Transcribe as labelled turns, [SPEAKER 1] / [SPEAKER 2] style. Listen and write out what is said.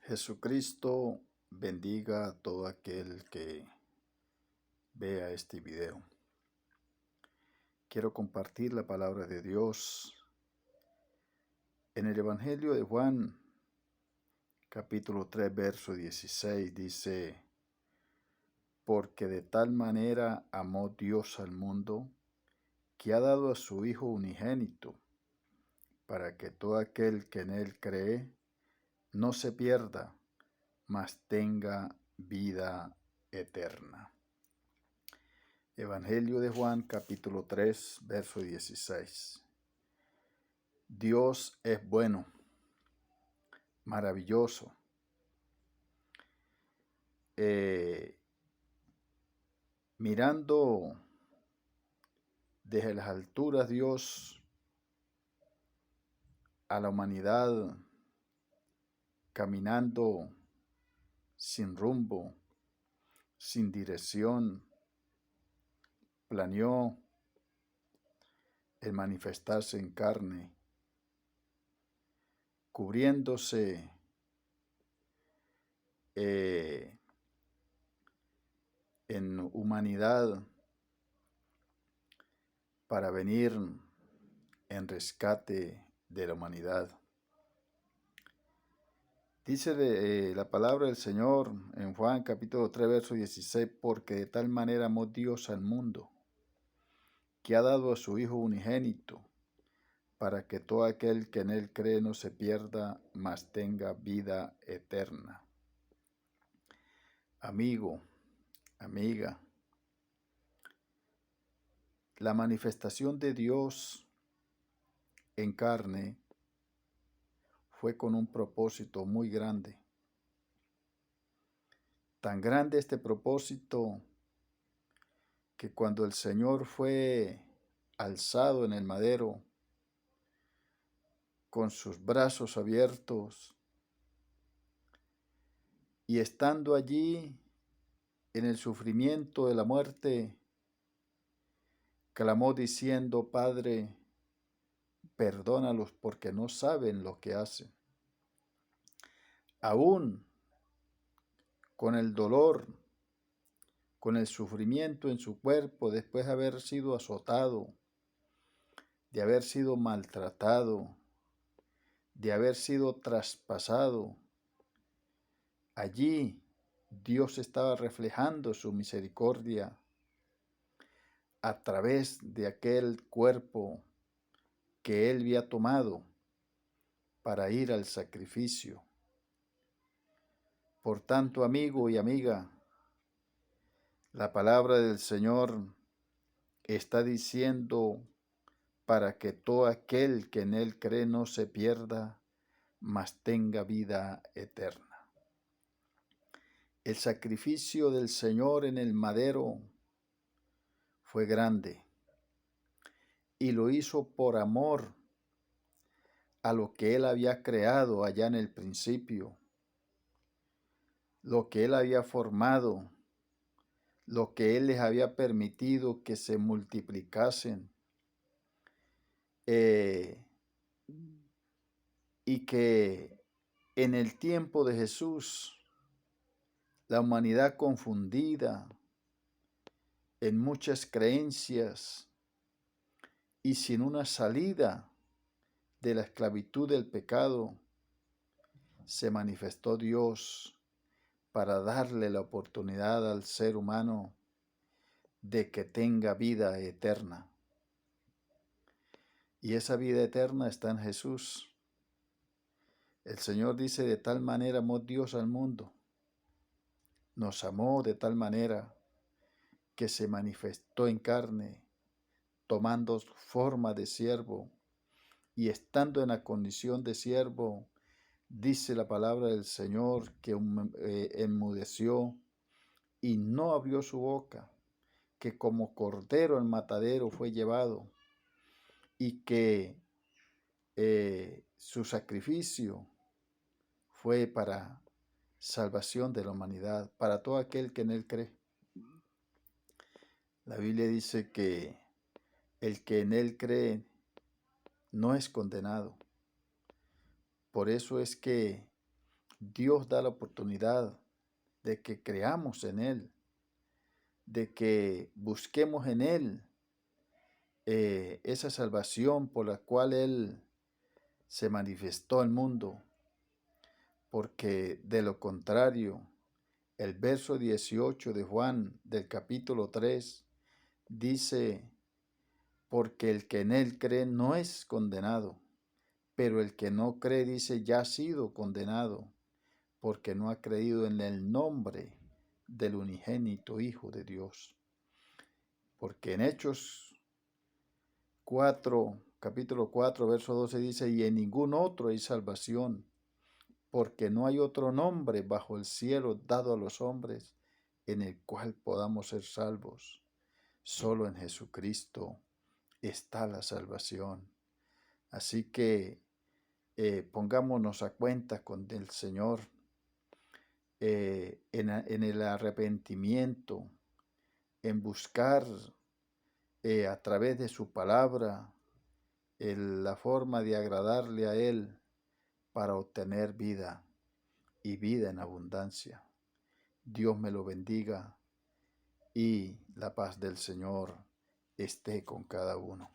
[SPEAKER 1] Jesucristo bendiga a todo aquel que vea este video. Quiero compartir la palabra de Dios en el Evangelio de Juan, capítulo 3, verso 16, dice: porque de tal manera amó Dios al mundo, que ha dado a su Hijo unigénito, para que todo aquel que en él cree no se pierda, mas tenga vida eterna. Evangelio de Juan, capítulo 3, verso 16. Dios es bueno, maravilloso. Mirando desde las alturas, Dios a la humanidad caminando sin rumbo, sin dirección, planeó el manifestarse en carne, cubriéndose en humanidad para venir en rescate de la humanidad. Dice la palabra del Señor en Juan capítulo 3, verso 16, porque de tal manera amó Dios al mundo, que ha dado a su Hijo unigénito, para que todo aquel que en él cree no se pierda, mas tenga vida eterna. Amigo, amiga, la manifestación de Dios en carne fue con un propósito muy grande. Tan grande este propósito que cuando el Señor fue alzado en el madero, con sus brazos abiertos, y estando allí en el sufrimiento de la muerte, clamó diciendo: Padre, perdónalos porque no saben lo que hacen. Aún con el dolor, con el sufrimiento en su cuerpo, después de haber sido azotado, de haber sido maltratado, de haber sido traspasado, allí Dios estaba reflejando su misericordia a través de aquel cuerpo que él había tomado para ir al sacrificio. Por tanto, amigo y amiga, la palabra del Señor está diciendo: para que todo aquel que en él cree no se pierda, mas tenga vida eterna. El sacrificio del Señor en el madero fue grande y lo hizo por amor a lo que él había creado allá en el principio, lo que él había formado, lo que él les había permitido que se multiplicasen, y que en el tiempo de Jesús la humanidad confundida en muchas creencias y sin una salida de la esclavitud del pecado, se manifestó Dios para darle la oportunidad al ser humano de que tenga vida eterna. Y esa vida eterna está en Jesús. El Señor dice: de tal manera amó Dios al mundo. Nos amó de tal manera que se manifestó en carne, tomando forma de siervo, y estando en la condición de siervo, dice la palabra del Señor que enmudeció y no abrió su boca, que como cordero al matadero fue llevado, y que su sacrificio fue para salvación de la humanidad, para todo aquel que en él cree. La Biblia dice que el que en él cree no es condenado. Por eso es que Dios da la oportunidad de que creamos en Él, de que busquemos en Él esa salvación por la cual Él se manifestó al mundo, porque de lo contrario, el verso 18 de Juan del capítulo 3 dice, porque el que en Él cree no es condenado, pero el que no cree, dice, ya ha sido condenado, porque no ha creído en el nombre del unigénito Hijo de Dios. Porque en Hechos 4, capítulo 4, verso 12 dice, y en ningún otro hay salvación, porque no hay otro nombre bajo el cielo dado a los hombres en el cual podamos ser salvos. Solo en Jesucristo está la salvación. Así que pongámonos a cuenta con el Señor en el arrepentimiento, en buscar a través de su palabra la forma de agradarle a Él para obtener vida y vida en abundancia. Dios me lo bendiga y la paz del Señor esté con cada uno.